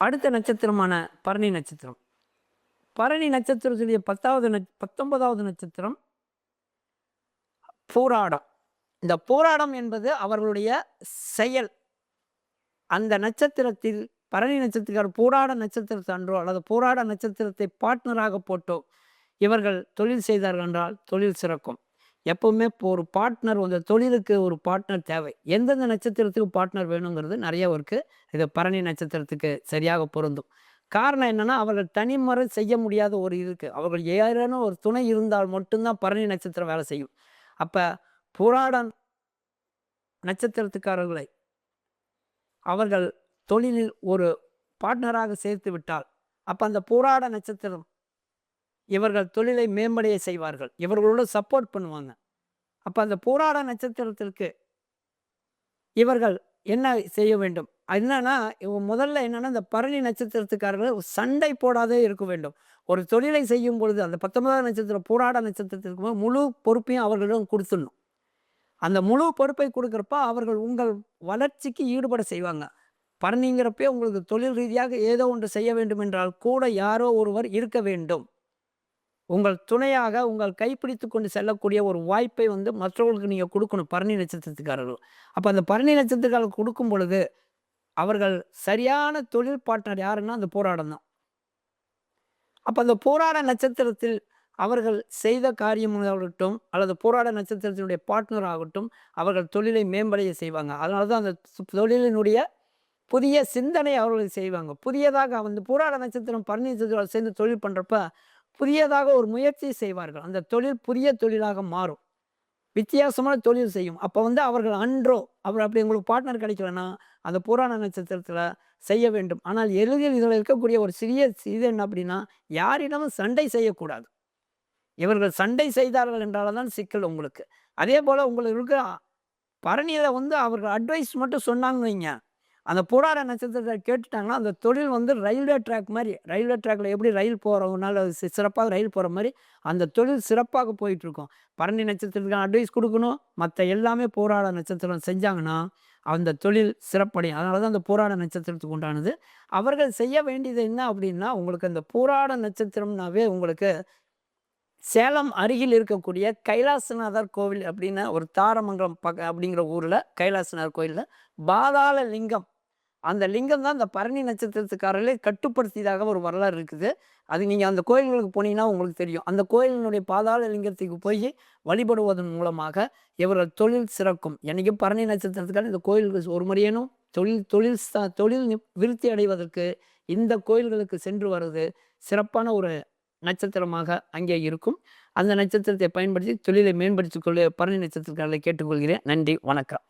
அடுத்த நட்சத்திரமான பரணி நட்சத்திரம். பரணி நட்சத்திரத்துடைய 19வது நட்சத்திரம் போராடம். இந்த போராடம் என்பது அவர்களுடைய செயல். அந்த நட்சத்திரத்தில் பரணி நட்சத்திரக்கார் போராட நட்சத்திரத்தை அன்றோ அல்லது போராட நட்சத்திரத்தை பார்ட்னராக போட்டோ இவர்கள் தொழில் செய்தார்கள் என்றால் தொழில் சிறக்கும். எப்பவுமே ஒரு பார்ட்னர், அந்த தொழிலுக்கு ஒரு பார்ட்னர் தேவை. எந்தெந்த நட்சத்திரத்துக்கு பார்ட்னர் வேணுங்கிறது நிறைய இருக்குது. இது பரணி நட்சத்திரத்துக்கு சரியாக பொருந்தும். காரணம் என்னன்னா, அவர்கள் தனிமுறை செய்ய முடியாத ஒரு இருக்குது. அவர்கள் ஏறேனும் ஒரு துணை இருந்தால் மட்டும்தான் பரணி நட்சத்திரம் வேலை செய்யும். அப்போ புராடன் நட்சத்திரத்துக்காரர்களை அவர்கள் தொழிலில் ஒரு பார்ட்னராக சேர்த்து விட்டால், அப்போ அந்த போராட நட்சத்திரம் இவர்கள் தொழிலை மேம்படைய செய்வார்கள். இவர்களோடு சப்போர்ட் பண்ணுவாங்க. அப்போ அந்த போராட நட்சத்திரத்திற்கு இவர்கள் என்ன செய்ய வேண்டும்? என்னன்னா, முதல்ல என்னன்னா, இந்த பரணி நட்சத்திரத்துக்காரர்கள் சண்டை போடாதே இருக்க வேண்டும். ஒரு தொழிலை செய்யும் பொழுது அந்த 19வது நட்சத்திரம் போராட நட்சத்திரத்திற்கு முழு பொறுப்பையும் அவர்களிடம் கொடுத்துடணும். அந்த முழு பொறுப்பை கொடுக்குறப்ப அவர்கள் உங்கள் வளர்ச்சிக்கு ஈடுபட செய்வாங்க. பரணிங்கிறப்பே உங்களுக்கு தொழில் ரீதியாக ஏதோ ஒன்று செய்ய வேண்டும் என்றால் கூட யாரோ ஒருவர் இருக்க வேண்டும். உங்கள் துணையாக உங்கள் கைப்பிடித்து கொண்டு செல்லக்கூடிய ஒரு வாய்ப்பை மற்றவர்களுக்கு நீங்கள் கொடுக்கணும், பரணி நட்சத்திரத்துக்காரர்கள். அப்போ அந்த பரணி நட்சத்திரக்காரர்கள் கொடுக்கும் பொழுது அவர்கள் சரியான தொழில் பார்ட்னர் யாருன்னா அந்த போராடம் தான். அப்போ அந்த போராட நட்சத்திரத்தில் அவர்கள் செய்த காரியமாகட்டும் அல்லது போராட நட்சத்திரத்தினுடைய பார்ட்னர் ஆகட்டும், அவர்கள் தொழிலை மேம்படைய செய்வாங்க. அதனால தான் அந்த தொழிலினுடைய புதிய சிந்தனை அவர்கள் செய்வாங்க. புதியதாக போராட நட்சத்திரம் பரணி நட்சத்திரம் சேர்ந்து தொழில் பண்ணுறப்ப புதியதாக ஒரு முயற்சி செய்வார்கள். அந்த தொழில் புதிய தொழிலாக மாறும், வித்தியாசமான தொழில் செய்யும். அப்போ அவர்கள் அன்றோ அப்படி உங்களுக்கு பார்ட்னர் கிடைக்கலன்னா அந்த புராண நட்சத்திரத்தில் செய்ய வேண்டும். ஆனால் எளிதில் இதில் இருக்கக்கூடிய ஒரு சிறிய இது என்ன அப்படின்னா, யாரிடமும் சண்டை செய்யக்கூடாது. இவர்கள் சண்டை செய்தார்கள் என்றால்தான் சிக்கல் உங்களுக்கு. அதே போல் உங்களுக்கு இருக்க பரணியில் அவர்கள் அட்வைஸ் மட்டும் சொன்னாங்கன்னு வைங்க, அந்த போராட நட்சத்திரத்தை கேட்டுட்டாங்கன்னா அந்த தொழில் ரயில்வே ட்ராக் மாதிரி, ரயில்வே ட்ராக்கில் எப்படி ரயில் போகிறவங்கனால சிறப்பாக ரயில் போகிற மாதிரி அந்த தொழில் சிறப்பாக போயிட்டுருக்கும். பரணி நட்சத்திரத்துக்கு அட்வைஸ் கொடுக்கணும், மற்ற எல்லாமே போராட நட்சத்திரம் செஞ்சாங்கன்னா அந்த தொழில் சிறப்படையும். அதனால தான் அந்த போராட நட்சத்திரத்துக்கு உண்டானது. அவர்கள் செய்ய வேண்டியது என்ன அப்படின்னா, உங்களுக்கு அந்த போராட நட்சத்திரம்னாவே உங்களுக்கு சேலம் அருகில் இருக்கக்கூடிய கைலாசநாதர் கோவில் அப்படின்னு ஒரு தாரமங்கலம் அப்படிங்கிற ஊரில் கைலாசநாதர் கோயிலில் பாதாள லிங்கம், அந்த லிங்கம் தான் இந்த பரணி நட்சத்திரத்துக்காரர்களே கட்டுப்படுத்தியதாக ஒரு வரலாறு இருக்குது. அது நீங்கள் அந்த கோயில்களுக்கு போனீங்கன்னா உங்களுக்கு தெரியும். அந்த கோயிலினுடைய பாதாள லிங்கத்துக்கு போய் வழிபடுவதன் மூலமாக இவர்கள் தொழில் சிறக்கும். என்றைக்கும் பரணி நட்சத்திரத்துக்கான இந்த கோயிலுக்கு ஒரு முறையேனும் தொழில் விருத்தி அடைவதற்கு இந்த கோயில்களுக்கு சென்று வருவது சிறப்பான ஒரு நட்சத்திரமாக அங்கே இருக்கும். அந்த நட்சத்திரத்தை பயன்படுத்தி தொழிலை மேம்படுத்திக் கொள்ள பரணி நட்சத்திரக்காரர்களை கேட்டுக்கொள்கிறேன். நன்றி, வணக்கம்.